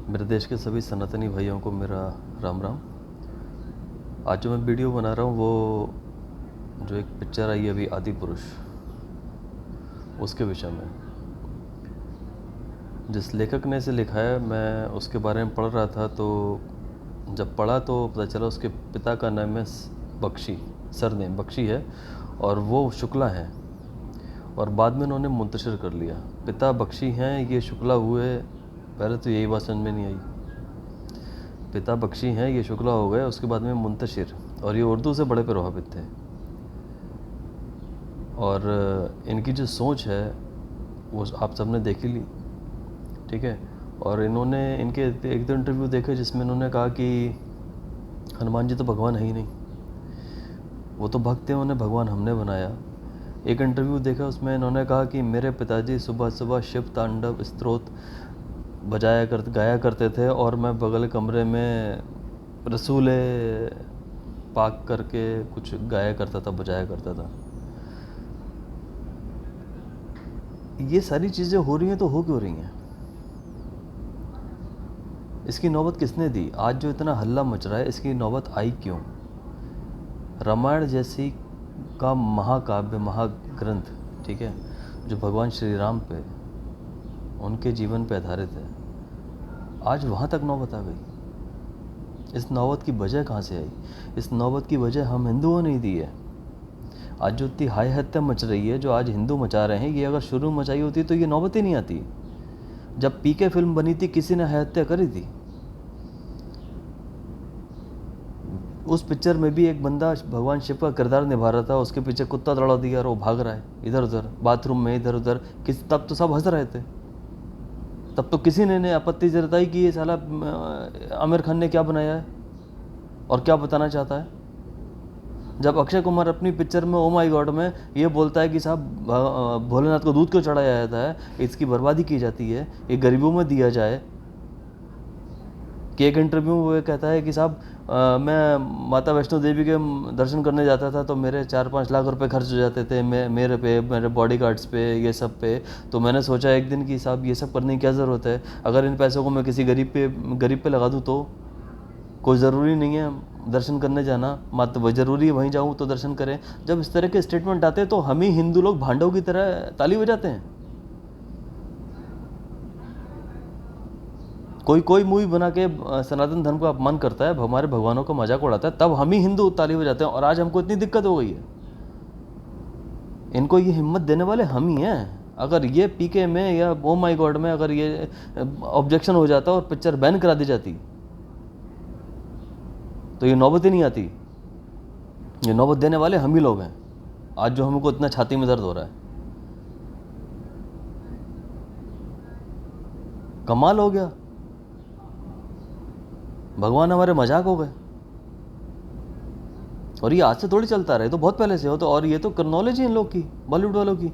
मेरे देश के सभी सनातनी भाइयों को मेरा राम राम। आज जो मैं वीडियो बना रहा हूँ वो जो एक पिक्चर आई है अभी आदि पुरुष, उसके विषय में। जिस लेखक ने इसे लिखा है मैं उसके बारे में पढ़ रहा था, तो जब पढ़ा तो पता चला उसके पिता का नाम है बख्शी, सरनेम बख्शी है और वो शुक्ला हैं। और बाद में उन्होंने मुंतशिर कर लिया, पिता बख्शी हैं ये शुक्ला हुए। पहले तो यही बात समझ में नहीं आई, पिता बख्शी हैं ये शुक्ला हो गए, उसके बाद में मुंतशिर, और ये उर्दू से बड़े प्रभावित थे। और इनकी जो सोच है वो आप सबने देख ही ली, ठीक है। और इन्होंने इनके एक दो इंटरव्यू देखे जिसमें इन्होंने कहा कि हनुमान जी तो भगवान है ही नहीं, वो तो भक्त हैं, उन्हें भगवान हमने बनाया। एक इंटरव्यू देखा उसमें इन्होंने कहा कि मेरे पिताजी सुबह सुबह शिव तांडव स्तोत्र गाया करते थे और मैं बगल कमरे में रसूले पाक करके कुछ गाया करता था, बजाया करता था। ये सारी चीज़ें हो रही हैं तो हो क्यों रही हैं? इसकी नौबत किसने दी? आज जो इतना हल्ला मच रहा है इसकी नौबत आई क्यों? रामायण जैसी का महाकाव्य, महाग्रंथ, ठीक है, जो भगवान श्री राम पे, उनके जीवन पे आधारित है, आज वहाँ तक नौबत आ गई। इस नौबत की वजह कहाँ से आई? इस नौबत की वजह हम हिंदुओं ने ही दी है। आज जो इतनी हाय हत्या मच रही है, जो आज हिंदू मचा रहे हैं, ये अगर शुरू मचाई होती तो ये नौबत ही नहीं आती। जब पीके फिल्म बनी थी किसी ने हाय हत्या करी थी? उस पिक्चर में भी एक बंदा भगवान शिव का किरदार निभा रहा था, उसके पीछे कुत्ता दौड़ा दिया और वो भाग रहा है इधर उधर, बाथरूम में इधर उधर। तब तो सब हंस रहे थे, तब तो किसी ने आपत्ति जताई कि ये साला आमिर खान ने क्या बनाया है और क्या बताना चाहता है। जब अक्षय कुमार अपनी पिक्चर में ओ माय गॉड में ये बोलता है कि साहब भोलेनाथ को दूध क्यों चढ़ाया जाता है, इसकी बर्बादी की जाती है, ये गरीबों में दिया जाए। कि एक इंटरव्यू में वो कहता है कि साहब मैं माता वैष्णो देवी के दर्शन करने जाता था तो मेरे 4-5 लाख रुपए खर्च हो जाते थे मेरे पे, मेरे बॉडी गार्ड्स पे, ये सब पे। तो मैंने सोचा एक दिन कि साहब ये सब करने की क्या ज़रूरत है? अगर इन पैसों को मैं किसी गरीब पे लगा दूँ तो कोई ज़रूरी नहीं है दर्शन करने जाना, मात्र ज़रूरी है वहीं जाऊँ तो दर्शन करें। जब इस तरह के स्टेटमेंट आते हैं तो हम ही हिंदू लोग भांडों की तरह ताली बजाते हैं। कोई मूवी बना के सनातन धर्म का अपमान करता है, हमारे भगवानों का मजाक उड़ाता है, तब हम ही हिंदू ताली बजाते हैं। और आज हमको इतनी दिक्कत हो गई है, इनको ये हिम्मत देने वाले हम ही हैं। अगर ये पीके में या ओ माय गॉड में अगर ये ऑब्जेक्शन हो जाता और पिक्चर बैन करा दी जाती तो ये नौबत ही नहीं आती। ये नौबत देने वाले हम ही लोग हैं, आज जो हमको इतना छाती में दर्द हो रहा है। कमाल हो गया, भगवान हमारे मजाक हो गए। और ये आज से थोड़ी चलता रहे, तो बहुत पहले से हो। तो और ये तो नॉलेज है इन लोग की, बॉलीवुड वालों की।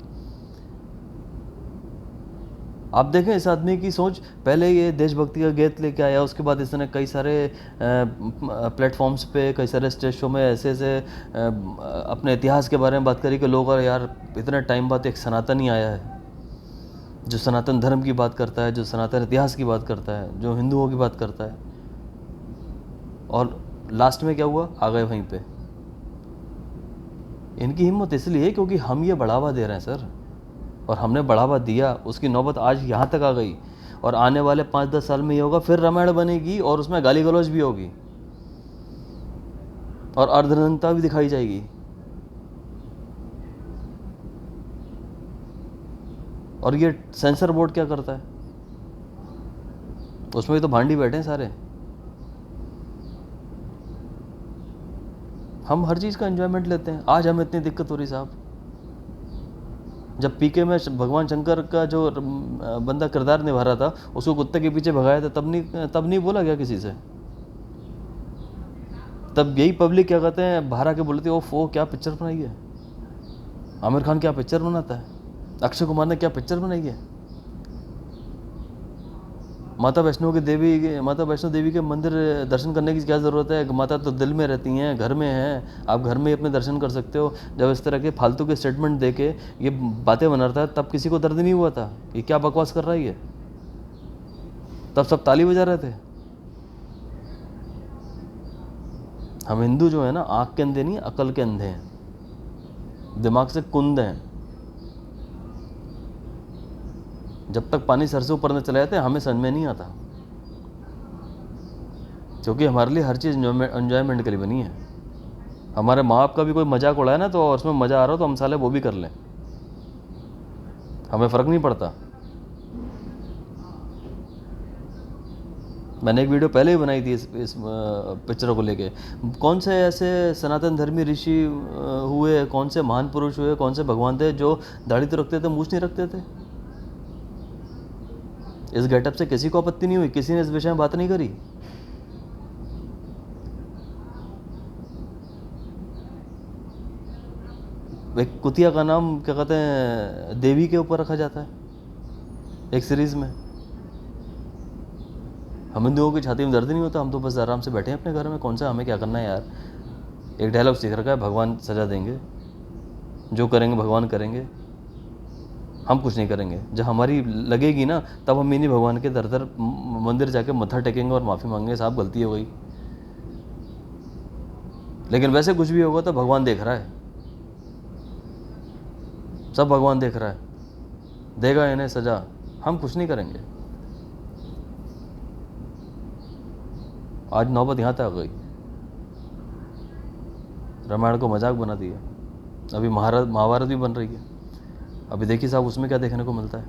आप देखें इस आदमी की सोच, पहले ये देशभक्ति का गीत लेके आया, उसके बाद इसने कई सारे प्लेटफॉर्म्स पे, कई सारे स्टेज शो में ऐसे ऐसे अपने इतिहास के बारे में बात करी कि लोग यार इतने टाइम बाद एक सनातनी आया है जो सनातन धर्म की बात करता है, जो सनातन इतिहास की बात करता है, जो हिंदुओं की बात करता है। और लास्ट में क्या हुआ? आ गए वहीं पे। इनकी हिम्मत इसलिए है क्योंकि हम ये बढ़ावा दे रहे हैं सर, और हमने बढ़ावा दिया, उसकी नौबत आज यहाँ तक आ गई। और आने वाले 5-10 साल में ये होगा, फिर रामायण बनेगी और उसमें गाली गलौज भी होगी और अर्धनग्नता भी दिखाई जाएगी। और ये सेंसर बोर्ड क्या करता है? उसमें भी तो भांडी बैठे हैं सारे। हम हर चीज़ का एंजॉयमेंट लेते हैं, आज हमें इतनी दिक्कत हो रही साहब। जब पीके में भगवान शंकर का जो बंदा किरदार निभा रहा था उसको कुत्ते के पीछे भगाया था, तब नहीं बोला गया किसी से। तब यही पब्लिक क्या कहते हैं, बाहर आके बोलती है ओह क्या पिक्चर बनाई है, आमिर खान क्या पिक्चर बनाता है, अक्षय कुमार ने क्या पिक्चर बनाई है। माता वैष्णो देवी के मंदिर दर्शन करने की क्या ज़रूरत है? माता तो दिल में रहती हैं, घर में हैं, आप घर में ही अपने दर्शन कर सकते हो। जब इस तरह के फालतू के स्टेटमेंट दे के ये बातें बना रहा था तब किसी को दर्द नहीं हुआ था कि क्या बकवास कर रहा है ये। तब सब ताली बजा रहे थे। हम हिंदू जो है ना, आँख के अंधे नहीं, अकल के अंधे हैं, दिमाग से कुंद हैं। जब तक पानी सर से ऊपर न चले जाते हमें समझ में नहीं आता, क्योंकि हमारे लिए हर चीज़ एंजॉयमेंट के लिए बनी है। हमारे माँ बाप का भी कोई मजाक उड़ाए ना, तो और उसमें मज़ा आ रहा हो तो हम साले वो भी कर लें, हमें फ़र्क नहीं पड़ता। मैंने एक वीडियो पहले ही बनाई थी इस पिक्चर को लेके। कौन से ऐसे सनातन धर्मी ऋषि हुए, कौन से महान पुरुष हुए, कौन से भगवान थे जो दाढ़ी तो रखते थे, मूछ नहीं रखते थे? इस गेटअप से किसी को आपत्ति नहीं हुई, किसी ने इस विषय में बात नहीं करी। एक कुतिया का नाम क्या कहते हैं, देवी के ऊपर रखा जाता है एक सीरीज में। हम हिंदुओं की छाती में दर्द नहीं होता, हम तो बस आराम से बैठे हैं अपने घर में, कौन सा हमें क्या करना है यार। एक डायलॉग सीख रखा है, भगवान सजा देंगे, जो करेंगे भगवान करेंगे, हम कुछ नहीं करेंगे। जब हमारी लगेगी ना, तब हम इन्हीं भगवान के दर दर मंदिर जाके मत्था टेकेंगे और माफ़ी मांगेंगे, साहब गलती हो गई। लेकिन वैसे कुछ भी होगा तो भगवान देख रहा है, सब भगवान देख रहा है, देगा इन्हें सजा, हम कुछ नहीं करेंगे। आज नौबत यहाँ तक आ गई, रामायण को मजाक बना दिया, अभी महाभारत भी बन रही है। अभी देखिए साहब उसमें क्या देखने को मिलता है।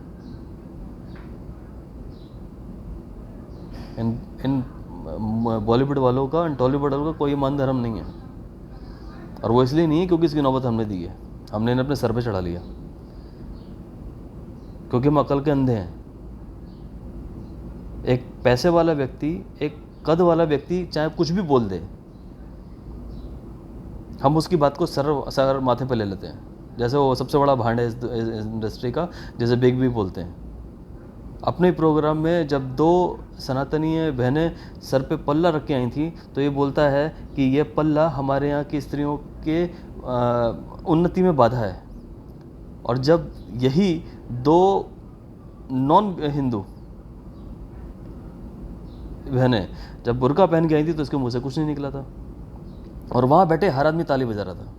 इन बॉलीवुड वालों का, टॉलीवुड वालों का कोई मान धर्म नहीं है, और वो इसलिए नहीं है क्योंकि इसकी नौबत हमने दी है, हमने इन्हें अपने सर पे चढ़ा लिया, क्योंकि हम अकल के अंधे हैं। एक पैसे वाला व्यक्ति, एक कद वाला व्यक्ति चाहे कुछ भी बोल दे, हम उसकी बात को सर माथे पे ले लेते हैं। जैसे वो सबसे बड़ा भांड है इस इंडस्ट्री का, जैसे बिग बी बोलते हैं। अपने प्रोग्राम में जब दो सनातनीय बहनें सर पे पल्ला रख के आई थी, तो ये बोलता है कि ये पल्ला हमारे यहाँ की स्त्रियों के उन्नति में बाधा है। और जब यही दो नॉन हिंदू बहनें जब बुर्का पहन के आई थी, तो उसके मुंह से कुछ नहीं निकला था, और वहाँ बैठे हर आदमी ताली बजा रहा था।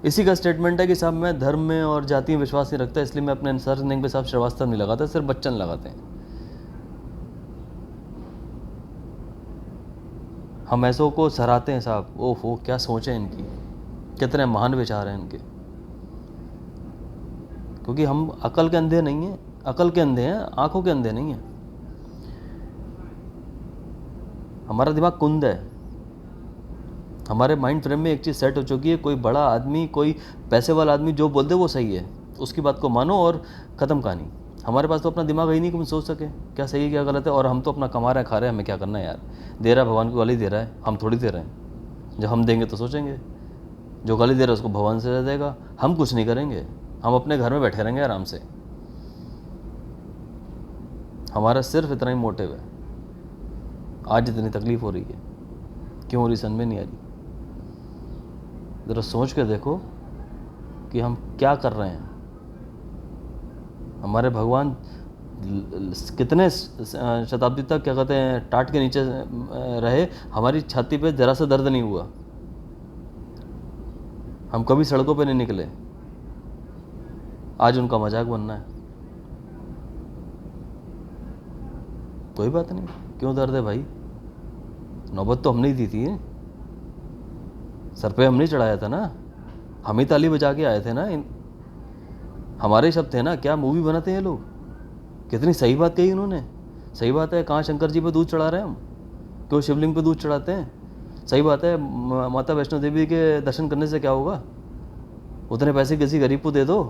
इसी का स्टेटमेंट है कि साहब मैं धर्म में और जाति में विश्वास नहीं रखता, इसलिए मैं अपने सरनेम पे साहब श्रीवास्तव नहीं लगाता, सिर्फ बच्चन लगाते हैं। हम ऐसों को सराहते हैं साहब, ओहो क्या सोच है इनकी, कितने महान विचार हैं इनके। क्योंकि हम अकल के अंधे नहीं हैं, अकल के अंधे हैं, आंखों के अंधे नहीं हैं। हमारा दिमाग कुंद है, हमारे माइंड फ्रेम में एक चीज़ सेट हो चुकी है, कोई बड़ा आदमी, कोई पैसे वाला आदमी जो बोल दे वो सही है, उसकी बात को मानो और ख़त्म कहानी। हमारे पास तो अपना दिमाग ही नहीं कि हम सोच सके क्या सही है क्या गलत है, और हम तो अपना कमा रहे हैं, खा रहे हैं, हमें क्या करना है यार। दे रहा है भगवान को गाली दे रहा है, हम थोड़ी दे रहे हैं। जब हम देंगे तो सोचेंगे, जो गाली दे रहा है उसको भगवान से देगा, हम कुछ नहीं करेंगे, हम अपने घर में बैठे रहेंगे आराम से। हमारा सिर्फ इतना ही मोटिव है। आज इतनी तकलीफ हो रही है, क्यों हो रही समझ में नहीं आ रही। ज़रा सोच के देखो कि हम क्या कर रहे हैं। हमारे भगवान कितने शताब्दी तक क्या कहते हैं टाट के नीचे रहे, हमारी छाती पे जरा सा दर्द नहीं हुआ, हम कभी सड़कों पे नहीं निकले। आज उनका मजाक बनना है, कोई बात नहीं, क्यों दर्द है भाई, नौबत तो हमने ही दी थी, सर पे हमने चढ़ाया था ना, हम ही ताली बजा के आए थे ना, हमारे शब्द थे ना। क्या मूवी बनाते हैं लोग, कितनी सही बात कही उन्होंने। सही बात है, कहाँ शंकर जी पे दूध चढ़ा रहे हैं हम, क्यों शिवलिंग पे दूध चढ़ाते हैं। सही बात है, माता वैष्णो देवी के दर्शन करने से क्या होगा, उतने पैसे किसी गरीब को दे दो,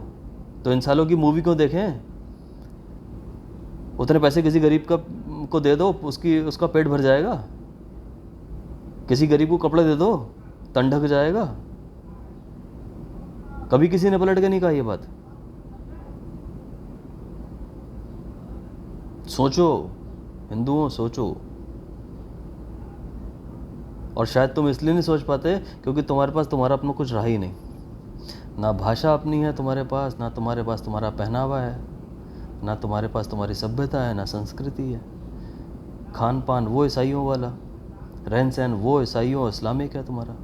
तो इन सालों की मूवी क्यों देखें। उतने पैसे किसी गरीब को दे दो, उसका पेट भर जाएगा। किसी गरीब को कपड़े दे दो, तन ढक जाएगा। कभी किसी ने पलट के नहीं कहा ये बात। सोचो हिंदुओं, सोचो। और शायद तुम इसलिए नहीं सोच पाते क्योंकि तुम्हारे पास तुम्हारा अपना कुछ रहा ही नहीं, ना भाषा अपनी है तुम्हारे पास, ना तुम्हारे पास तुम्हारा पहनावा है, ना तुम्हारे पास तुम्हारी सभ्यता है, ना संस्कृति है। खान पान वो ईसाइयों वाला, रहन सहन वो ईसाइयों इस्लामिक है तुम्हारा।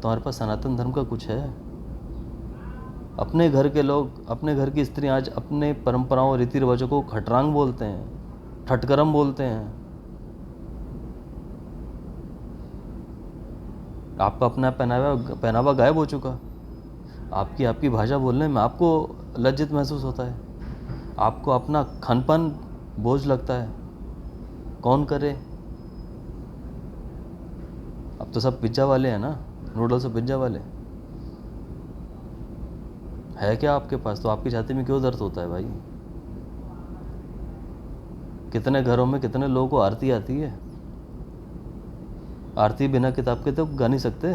तुम्हारे पास सनातन धर्म का कुछ है? अपने घर के लोग, अपने घर की स्त्री आज अपने परंपराओं रीति रिवाजों को खटरांग बोलते हैं, ठटकरम बोलते हैं। आपका अपना पहनावा गायब हो चुका। आपकी भाषा बोलने में आपको लज्जित महसूस होता है, आपको अपना खानपान बोझ लगता है। कौन करे? अब तो सब पिज्ज़ा वाले हैं ना, नूडल्स और पिज्ज़ा वाले। है क्या आपके पास? तो आपकी छाती में क्यों दर्द होता है भाई? कितने घरों में कितने लोगों को आरती आती है, आरती बिना किताब के तो गा नहीं सकते।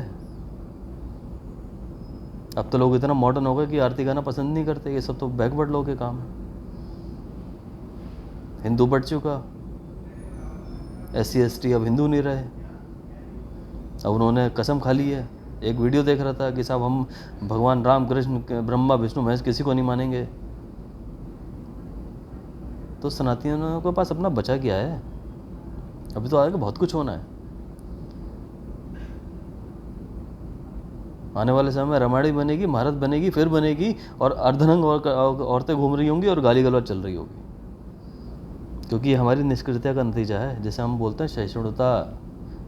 अब तो लोग इतना मॉडर्न हो गए कि आरती गाना पसंद नहीं करते। ये सब तो बैकवर्ड लोगों के काम है। हिंदू बढ़ चुका, SC ST अब हिंदू नहीं रहे। अब उन्होंने कसम खा ली है। एक वीडियो देख रहा था कि साहब हम भगवान राम कृष्ण ब्रह्मा विष्णु महेश किसी को नहीं मानेंगे। तो सनातनियों के पास अपना बचा क्या है? अभी तो आगे बहुत कुछ होना है। आने वाले समय में रामायण बनेगी, महारत बनेगी, फिर बनेगी, और अर्धनंग औरतें घूम रही होंगी और गाली गलौज चल रही होगी। क्योंकि ये हमारी निष्क्रियता का नतीजा है। जैसे हम बोलते हैं सहिष्णुता,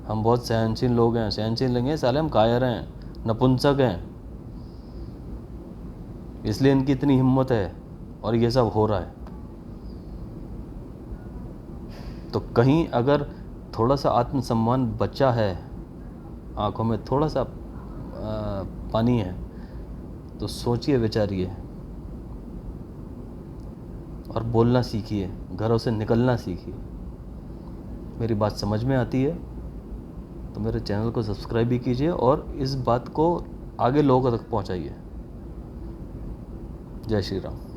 हम बहुत सहनशील लोग हैं, सहनशील नहीं हैं साले, हम कायर हैं, नपुंसक हैं। इसलिए इनकी इतनी हिम्मत है और ये सब हो रहा है। तो कहीं अगर थोड़ा सा आत्मसम्मान बचा है, आंखों में थोड़ा सा पानी है, तो सोचिए, विचारिए और बोलना सीखिए, घरों से निकलना सीखिए। मेरी बात समझ में आती है तो मेरे चैनल को सब्सक्राइब भी कीजिए और इस बात को आगे लोगों तक पहुंचाइए। जय श्री राम।